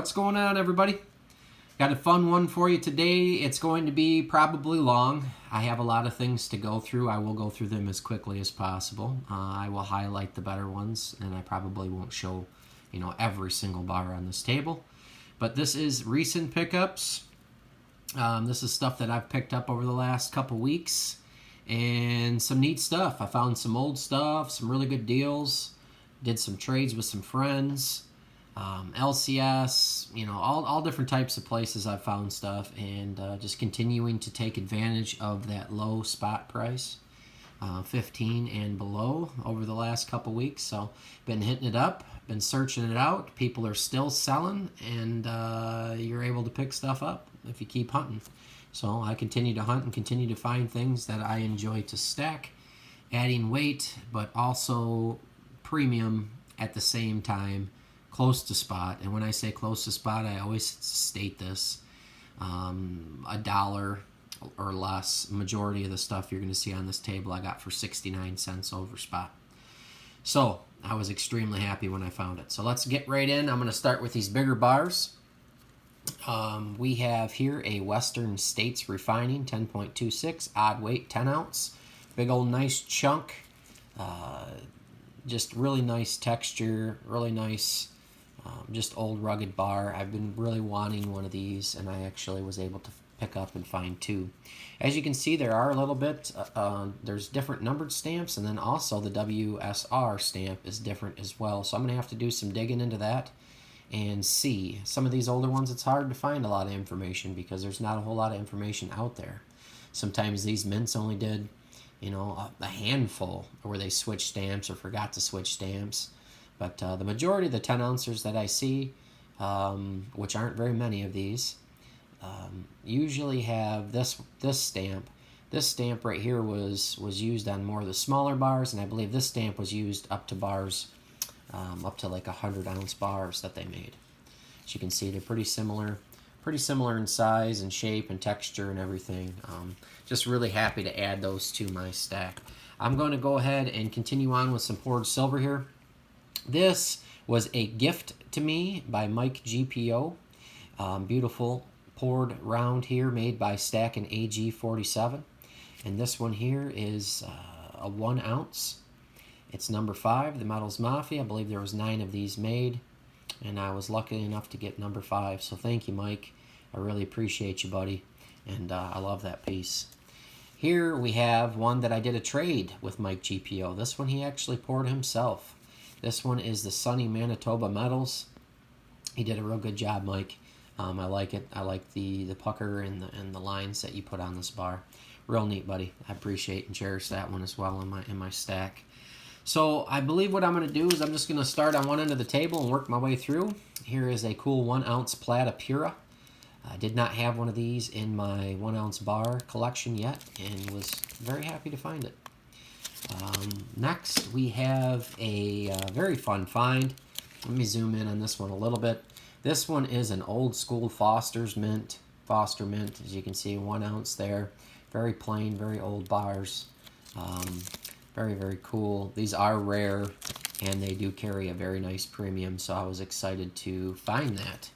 What's going on, everybody? Got a fun one for you today. It's going to be probably long. I have a lot of things to go through. I will go through them as quickly as possible. I will highlight the better ones, and I probably won't show, every single bar on this table. But this is recent pickups. This is stuff that I've picked up over the last couple weeks, and some neat stuff. I found some old stuff, some really good deals. Did some trades with some friends. LCS, all different types of places I've found stuff, and just continuing to take advantage of that low spot price, 15 and below, over the last couple weeks. So been hitting it up, been searching it out. People are still selling, and you're able to pick stuff up if you keep hunting. So I continue to hunt and continue to find things that I enjoy to stack, adding weight, but also premium at the same time, close to spot. And when I say close to spot, I always state this, $1 or less. Majority of the stuff you're going to see on this table I got for 69 cents over spot. So I was extremely happy when I found it. So let's get right in. I'm going to start with these bigger bars. We have here a Western States Refining 10.26 odd weight 10 ounce, big old nice chunk, just really nice texture, really nice, just old rugged bar. I've been really wanting one of these, and I actually was able to pick up and find two. As you can see, there are a little bit, there's different numbered stamps, and then also the WSR stamp is different as well. So I'm going to have to do some digging into that and see. Some of these older ones, it's hard to find a lot of information because there's not a whole lot of information out there. Sometimes these mints only did, a handful where they switched stamps or forgot to switch stamps. But the majority of the 10 ounces that I see, which aren't very many of these, usually have this stamp. This stamp right here was used on more of the smaller bars, and I believe this stamp was used up to bars, up to like 100-ounce bars that they made. As you can see, they're pretty similar in size and shape and texture and everything. Just really happy to add those to my stack. I'm going to go ahead and continue on with some poured silver here. This was a gift to me by Mike GPO. Beautiful poured round here made by Stack and AG47. And this one here is a 1 ounce. It's number 5, the Metals Mafia. I believe there was 9 of these made, and I was lucky enough to get number 5. So thank you, Mike. I really appreciate you, buddy, and I love that piece. Here we have one that I did a trade with Mike GPO. This one he actually poured himself. This one is the Sunny Manitoba Metals. He did a real good job, Mike. I like it. I like the pucker and the lines that you put on this bar. Real neat, buddy. I appreciate and cherish that one as well in my stack. So I believe what I'm going to do is I'm just going to start on one end of the table and work my way through. Here is a cool 1 ounce Plata Pura. I did not have one of these in my 1 ounce bar collection yet, and was very happy to find it. Next, we have a very fun find. Let me zoom in on this one a little bit. This one is an old school Foster mint. As you can see, 1 ounce there. Very plain, very old bars. Very, very cool. These are rare, and they do carry a very nice premium, so I was excited to find that.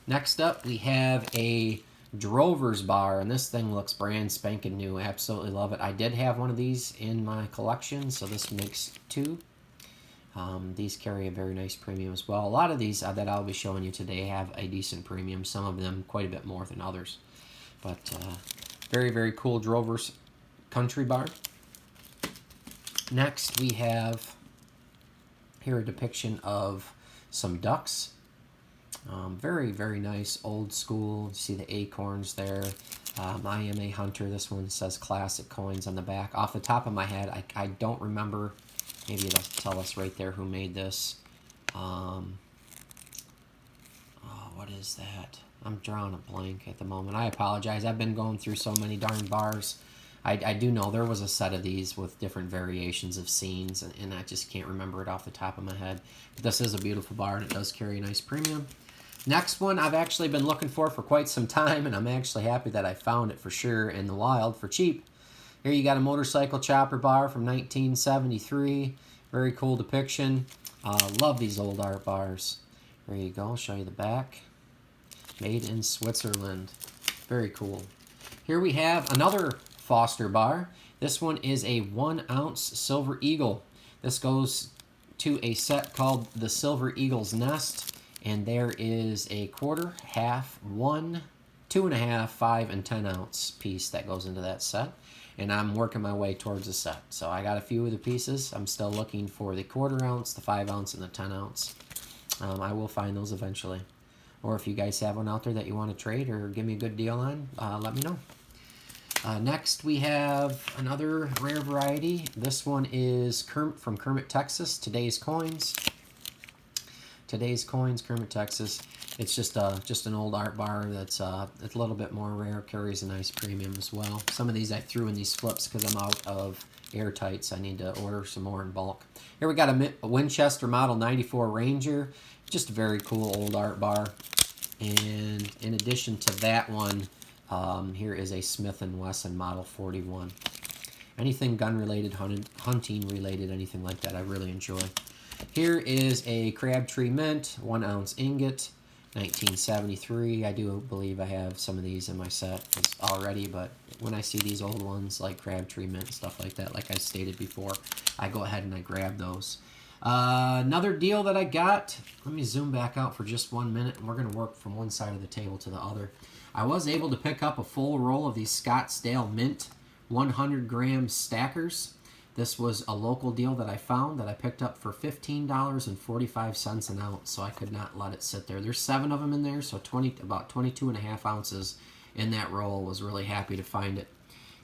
Next up, we have a Drover's bar, and this thing looks brand spanking new. Absolutely love it. I did have one of these in my collection, so this makes 2. These carry a very nice premium as well. A lot of these that I'll be showing you today have a decent premium. Some of them quite a bit more than others. But very, very cool Drover's country bar. Next, we have here a depiction of some ducks. Very, very nice, old school. See the acorns there. I am a hunter. This one says classic coins on the back. Off the top of my head, I don't remember. Maybe it'll tell us right there who made this. Oh, what is that? I'm drawing a blank at the moment. I apologize. I've been going through so many darn bars. I do know there was a set of these with different variations of scenes, and I just can't remember it off the top of my head. But this is a beautiful bar, and it does carry a nice premium. Next one I've actually been looking for quite some time, and I'm actually happy that I found it for sure in the wild for cheap. Here you got a motorcycle chopper bar from 1973. Very cool depiction. Love these old art bars. There you go. I'll show you the back. Made in Switzerland. Very cool. Here we have another Foster bar. This one is a 1 ounce Silver Eagle. This goes to a set called the Silver Eagle's Nest, and there is a quarter, half, 1, 2.5, 5, and 10 ounce piece that goes into that set. And I'm working my way towards a set. So I got a few of the pieces. I'm still looking for the quarter ounce, the 5 ounce, and the 10 ounce. I will find those eventually. Or if you guys have one out there that you want to trade or give me a good deal on, let me know. Next, we have another rare variety. This one is from Kermit, Texas. Today's Coins. Today's Coins, Kermit, Texas. It's just an old art bar that's it's a little bit more rare. Carries a nice premium as well. Some of these I threw in these flips because I'm out of airtights. I need to order some more in bulk. Here we got a Winchester Model 94 Ranger. Just a very cool old art bar. And in addition to that one, here is a Smith & Wesson Model 41. Anything gun-related, hunting-related, anything like that, I really enjoy. Here is a Crabtree Mint, 1 ounce ingot, 1973. I do believe I have some of these in my set already, but when I see these old ones like Crabtree Mint and stuff like that, like I stated before, I go ahead and I grab those. Another deal that I got, let me zoom back out for just 1 minute, and we're going to work from one side of the table to the other. I was able to pick up a full roll of these Scottsdale Mint 100-gram stackers. This was a local deal that I found that I picked up for $15.45 an ounce, so I could not let it sit there. There's 7 of them in there, so about 22.5 ounces in that roll. Was really happy to find it.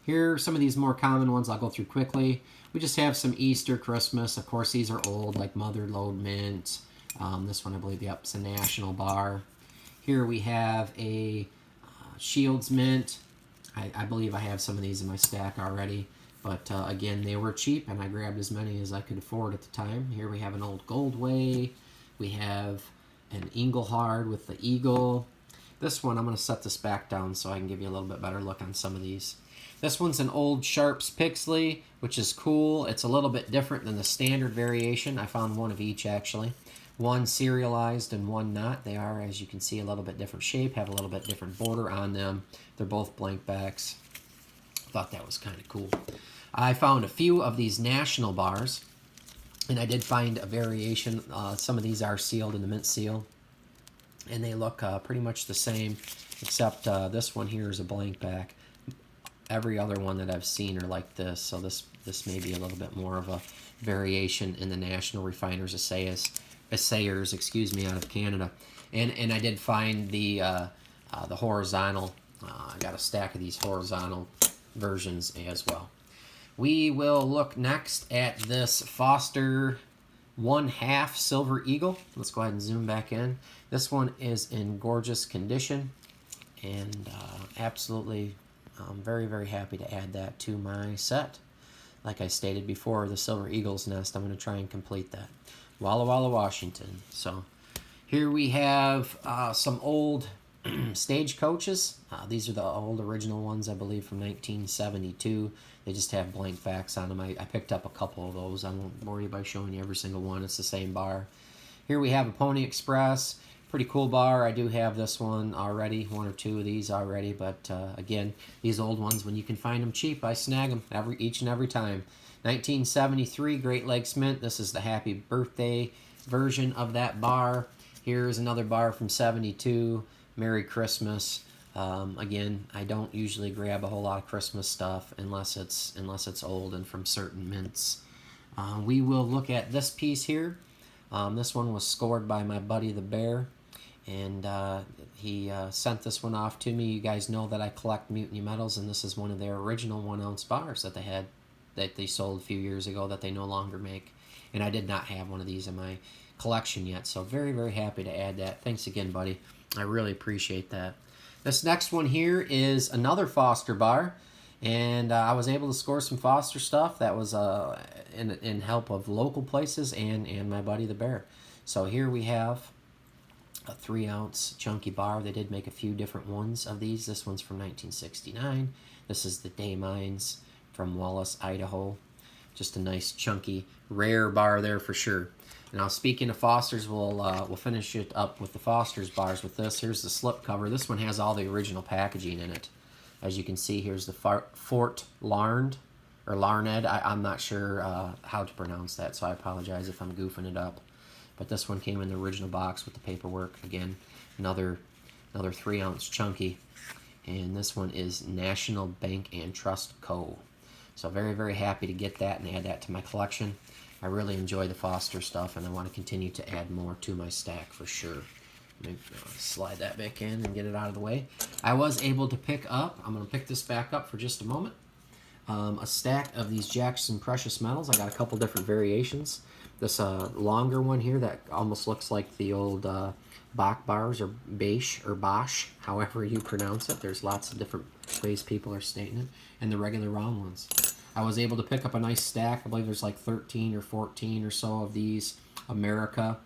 Here are some of these more common ones I'll go through quickly. We just have some Easter, Christmas. Of course, these are old, like Mother Lode Mint. This one, I believe, yep, it's a national bar. Here we have a Shields Mint. I believe I have some of these in my stack already. But again, they were cheap, and I grabbed as many as I could afford at the time. Here we have an old Goldway. We have an Engelhard with the Eagle. This one, I'm going to set this back down so I can give you a little bit better look on some of these. This one's an old Sharps Pixley, which is cool. It's a little bit different than the standard variation. I found one of each, actually. One serialized and one not. They are, as you can see, a little bit different shape, have a little bit different border on them. They're both blank backs. Thought that was kind of cool. I found a few of these national bars, and I did find a variation. Some of these are sealed in the mint seal, and they look pretty much the same, except this one here is a blank back. Every other one that I've seen are like this, so this may be a little bit more of a variation in the National Refiners Assayers, excuse me, out of Canada. And I did find the horizontal. I got a stack of these horizontal versions as well. We will look next at this Foster 1/2 Silver Eagle. Let's go ahead and zoom back in. This one is in gorgeous condition, and absolutely very, very happy to add that to my set. Like I stated before, the Silver Eagle's Nest, I'm going to try and complete that. Walla Walla, Washington. So here we have some old stagecoaches. These are the old original ones, I believe, from 1972. They just have blank backs on them. I picked up a couple of those. I won't bore you by showing you every single one. It's the same bar. Here we have a Pony Express. Pretty cool bar. I do have this one already, 1 or 2 of these already, but again, these old ones, when you can find them cheap, I snag them each and every time. 1973 Great Lakes Mint. This is the Happy Birthday version of that bar. Here's another bar from 72. Merry Christmas. Again, I don't usually grab a whole lot of Christmas stuff unless it's old and from certain mints. We will look at this piece here. This one was scored by my buddy the Bear, and he sent this one off to me. You guys know that I collect Mutiny Metals, and this is one of their original 1 ounce bars that they sold a few years ago that they no longer make. And I did not have one of these in my collection yet, so very, very happy to add that. Thanks again, buddy. I really appreciate that. This next one here is another Foster bar, and I was able to score some Foster stuff that was in help of local places and my buddy the Bear. So here we have a 3 ounce chunky bar. They did make a few different ones of these. This one's from 1969. This is the Day Mines from Wallace, Idaho. Just a nice chunky rare bar there for sure. Now, speaking of Foster's, we'll finish it up with the Foster's bars with this. Here's the slip cover. This one has all the original packaging in it. As you can see, here's the Fort Larned, or Larned. I'm not sure how to pronounce that, so I apologize if I'm goofing it up. But this one came in the original box with the paperwork. Again, another 3-ounce chunky. And this one is National Bank and Trust Co. So very, very happy to get that and add that to my collection. I really enjoy the Foster stuff, and I want to continue to add more to my stack for sure. Let me slide that back in and get it out of the way. I was able to pick up, I'm going to pick this back up for just a moment, a stack of these Jackson Precious Metals. I got a couple different variations. This longer one here that almost looks like the old Bach bars, or Bosch, or Bosch, however you pronounce it. There's lots of different ways people are stating it. And the regular round ones. I was able to pick up a nice stack. I believe there's like 13 or 14 or so of these America,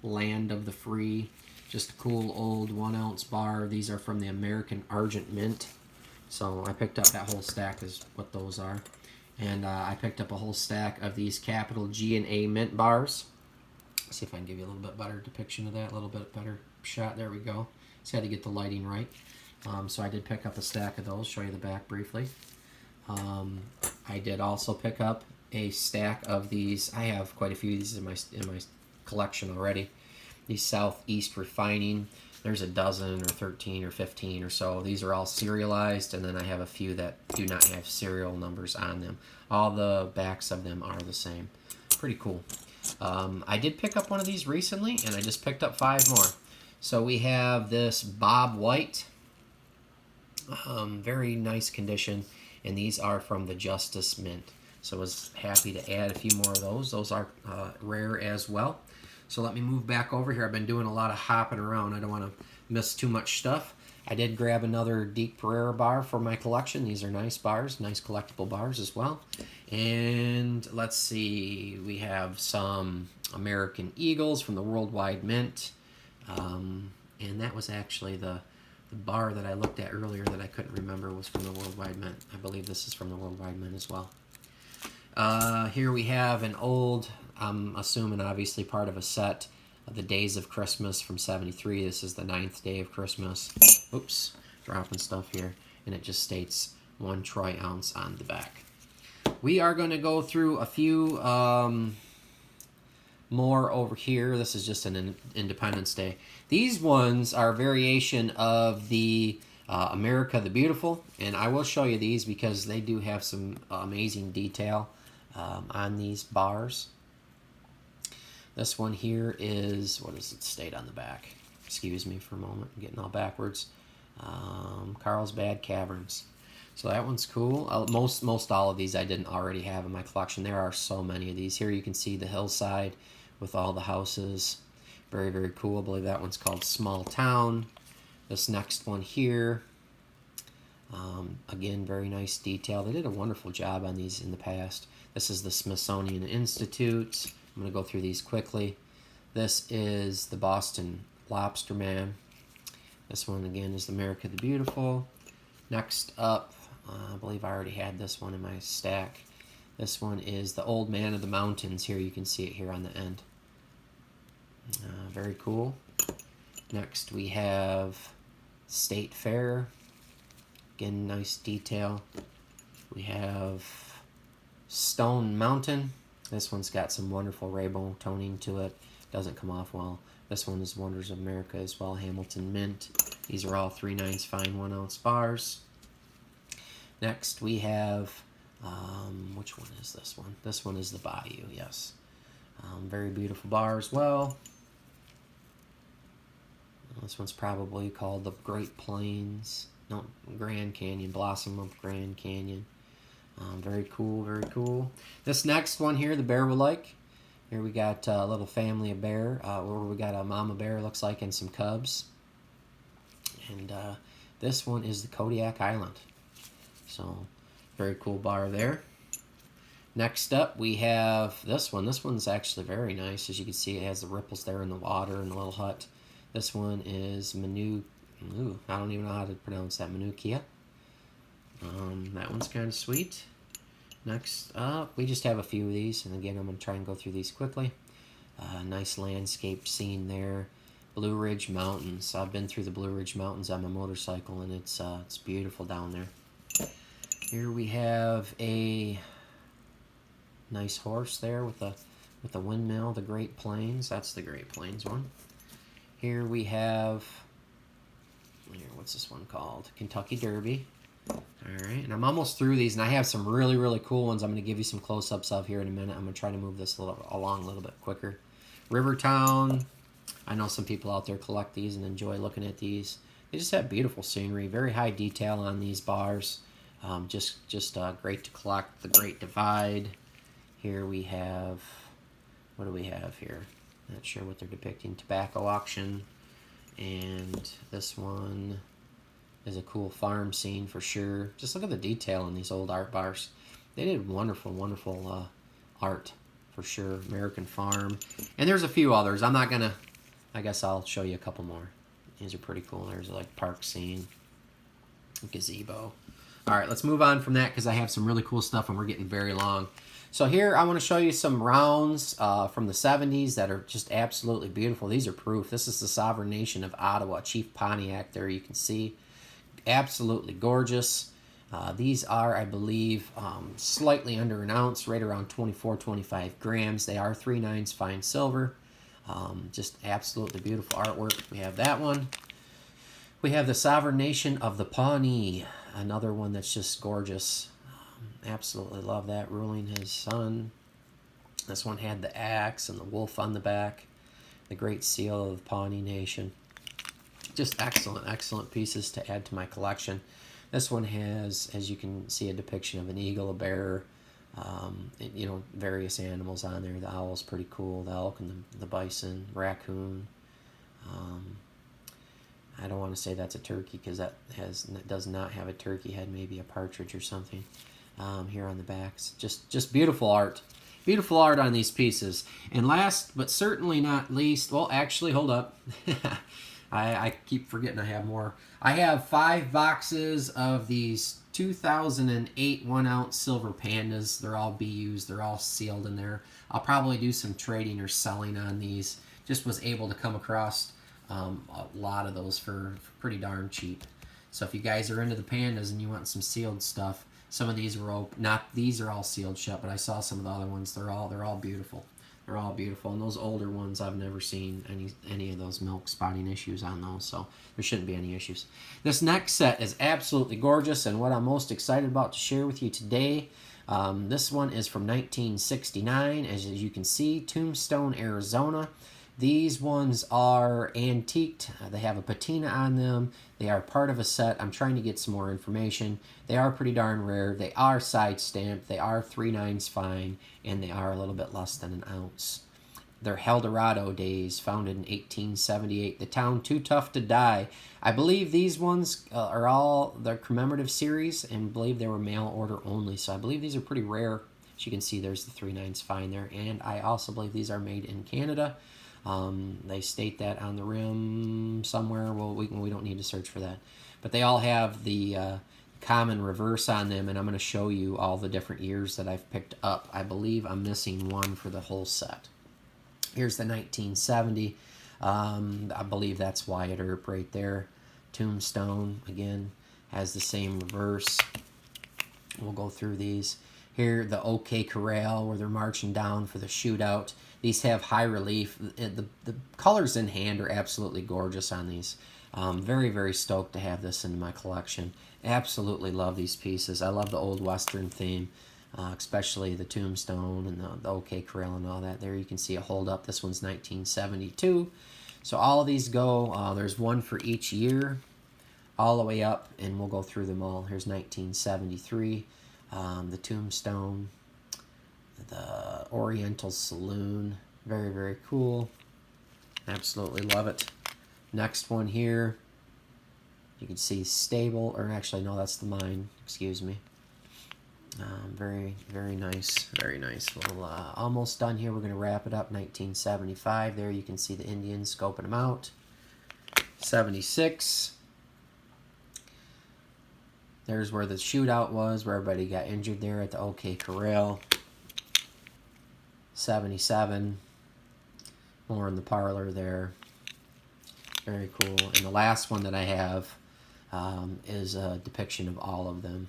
Land of the Free. Just a cool old 1-ounce bar. These are from the American Argent Mint. So I picked up that whole stack is what those are. And I picked up a whole stack of these capital G and A mint bars. Let's see if I can give you a little bit better depiction of that, a little bit better shot. There we go. Just had to get the lighting right. So I did pick up a stack of those. Show you the back briefly. I did also pick up a stack of these. I have quite a few of these in my collection already. These Southeast Refining. There's a dozen or 13 or 15 or so. These are all serialized, and then I have a few that do not have serial numbers on them. All the backs of them are the same. Pretty cool. I did pick up one of these recently, and I just picked up 5 more. So we have this Bob White. Very nice condition, and these are from the Justice Mint. So I was happy to add a few more of those. Those are rare as well. So let me move back over here. I've been doing a lot of hopping around. I don't want to miss too much stuff. I did grab another Deke Pereira bar for my collection. These are nice bars, nice collectible bars as well. And let's see, we have some American Eagles from the Worldwide Mint. And that was actually the bar that I looked at earlier that I couldn't remember was from the Worldwide Mint. I believe this is from the Worldwide Mint as well. Here we have an old, I'm assuming obviously part of a set of the Days of Christmas from '73. This is the 9th day of Christmas. Oops, dropping stuff here. And it just states 1 troy ounce on the back. We are going to go through a few more over here. This is just an Independence Day. These ones are a variation of the America the Beautiful, and I will show you these because they do have some amazing detail on these bars. This one here is, what does it state on the back? Excuse me for a moment, I'm getting all backwards. Carlsbad Caverns. So that one's cool. Most all of these I didn't already have in my collection. There are so many of these. Here you can see the hillside with all the houses. Very, very cool. I believe that one's called Small Town. This next one here, again, very nice detail. They did a wonderful job on these in the past. This is the Smithsonian Institute. I'm going to go through these quickly. This is the Boston Lobster Man. This one, again, is the America the Beautiful. Next up, I believe I already had this one in my stack. This one is the Old Man of the Mountains. Here you can see it here on the end. Very cool. Next we have State Fair. Again, nice detail. We have Stone Mountain. This one's got some wonderful rainbow toning to it. Doesn't come off well. This one is Wonders of America as well, Hamilton Mint. These are all 3/9 fine 1-ounce bars. Next we have, which one is this one? This one is the Bayou, yes. Very beautiful bar as well. This one's probably called the Great Plains. No, Grand Canyon, Blossom of Grand Canyon. Very cool, very cool. This next one here, the bear will like. Here we got a little family of bear, where we got a mama bear, looks like, and some cubs. And this one is the Kodiak Island. So, very cool bar there. Next up, we have this one. This one's actually very nice. As you can see, it has the ripples there in the water and the little hut. This one is I don't even know how to pronounce that, Manukia. That one's kind of sweet. Next up, we just have a few of these, and again, I'm going to try and go through these quickly. Nice landscape scene there. Blue Ridge Mountains. I've been through the Blue Ridge Mountains on my motorcycle, and it's beautiful down there. Here we have a nice horse there with the windmill, the Great Plains. That's the Great Plains one. Here we have, what's this one called? Kentucky Derby. Alright, and I'm almost through these, and I have some really, really cool ones I'm going to give you some close-ups of here in a minute. I'm going to try to move this along a little bit quicker. Rivertown. I know some people out there collect these and enjoy looking at these. They just have beautiful scenery, very high detail on these bars. Just great to collect. The Great Divide. Here we have, what do we have here? Not sure what they're depicting. Tobacco auction. And this one is a cool farm scene for sure. Just look at the detail in these old art bars. They did wonderful, wonderful art for sure. American Farm. And there's a few others. I'm not going to, I guess I'll show you a couple more. These are pretty cool. There's like park scene, gazebo. All right, let's move on from that because I have some really cool stuff and we're getting very long. So here I want to show you some rounds from the 70s that are just absolutely beautiful. These are proof. This is the Sovereign Nation of Ottawa, Chief Pontiac there you can see. Absolutely gorgeous. These are, I believe, slightly under an ounce, right around 24, 25 grams. They are 3/9 fine silver. Just absolutely beautiful artwork. We have that one. We have the Sovereign Nation of the Pawnee, another one that's just gorgeous. Absolutely love that, ruling his son. This one had the axe and the wolf on the back. The Great Seal of the Pawnee Nation. Just excellent, excellent pieces to add to my collection. This one has, as you can see, a depiction of an eagle, a bear, you know, various animals on there. The owl's pretty cool, the elk and the bison, raccoon. I don't want to say that's a turkey because that does not have a turkey head, maybe a partridge or something. Here on the backs, just beautiful art. Beautiful art on these pieces. And last but certainly not least, well, actually, hold up. I keep forgetting I have more. I have 5 boxes of these 2008 1-ounce silver Pandas. They're all BUs. They're all sealed in there. I'll probably do some trading or selling on these. Just was able to come across a lot of those for pretty darn cheap. So if you guys are into the Pandas and you want some sealed stuff, some of these were open. Not these are all sealed shut, but I saw some of the other ones. They're all beautiful. They're all beautiful. And those older ones, I've never seen any of those milk spotting issues on those, so there shouldn't be any issues. This next set is absolutely gorgeous, and what I'm most excited about to share with you today, this one is from 1969. As you can see, Tombstone, Arizona. These ones are antiqued. They have a patina on them. They are part of a set. I'm trying to get some more information. They are pretty darn rare. They are side stamped. They are 3/9 fine, and they are a little bit less than an ounce. They're Eldorado days, founded in 1878. The town Too Tough to Die. I believe these ones are all their commemorative series, and believe they were mail order only. So I believe these are pretty rare. As you can see, there's the 3/9 fine there, and I also believe these are made in Canada. They state that on the rim somewhere. Well, we don't need to search for that. But they all have the common reverse on them, and I'm going to show you all the different years that I've picked up. I believe I'm missing one for the whole set. Here's the 1970. I believe that's Wyatt Earp right there. Tombstone, again, has the same reverse. We'll go through these. Here, the OK Corral, where they're marching down for the shootout. These have high relief. The colors in hand are absolutely gorgeous on these. Very, very stoked to have this in my collection. Absolutely love these pieces. I love the old Western theme, especially the Tombstone and the OK Corral and all that. There you can see it hold up. This one's 1972. So all of these go, there's one for each year, all the way up, and we'll go through them all. Here's 1973. The Tombstone, the Oriental Saloon, very, very cool. Absolutely love it. Next one here, you can see Stable, or actually, no, that's the Mine, excuse me. Very, very nice, very nice. Well, almost done here. We're going to wrap it up. 1975, there you can see the Indians scoping them out. 76. There's where the shootout was, where everybody got injured there at the OK Corral. 77. more in the parlor there. Very cool. And the last one that I have is a depiction of all of them.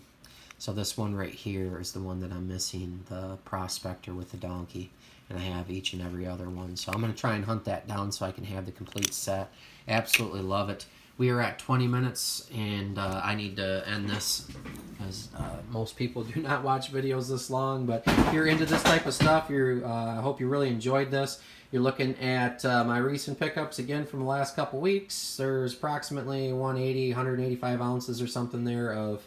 So this one right here is the one that I'm missing, the prospector with the donkey. And I have each and every other one. So I'm going to try and hunt that down so I can have the complete set. Absolutely love it. We are at 20 minutes, and I need to end this, because most people do not watch videos this long. But if you're into this type of stuff, I hope you really enjoyed this. You're looking at my recent pickups again from the last couple weeks. There's approximately 185 ounces or something there of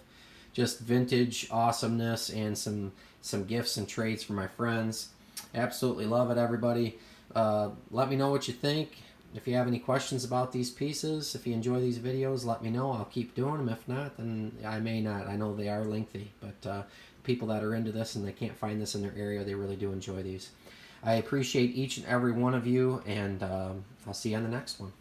just vintage awesomeness, and some gifts and trades for my friends. Absolutely love it, everybody. Let me know what you think. If you have any questions about these pieces, if you enjoy these videos, let me know. I'll keep doing them. If not, then I may not. I know they are lengthy, but people that are into this and they can't find this in their area, they really do enjoy these. I appreciate each and every one of you, and I'll see you on the next one.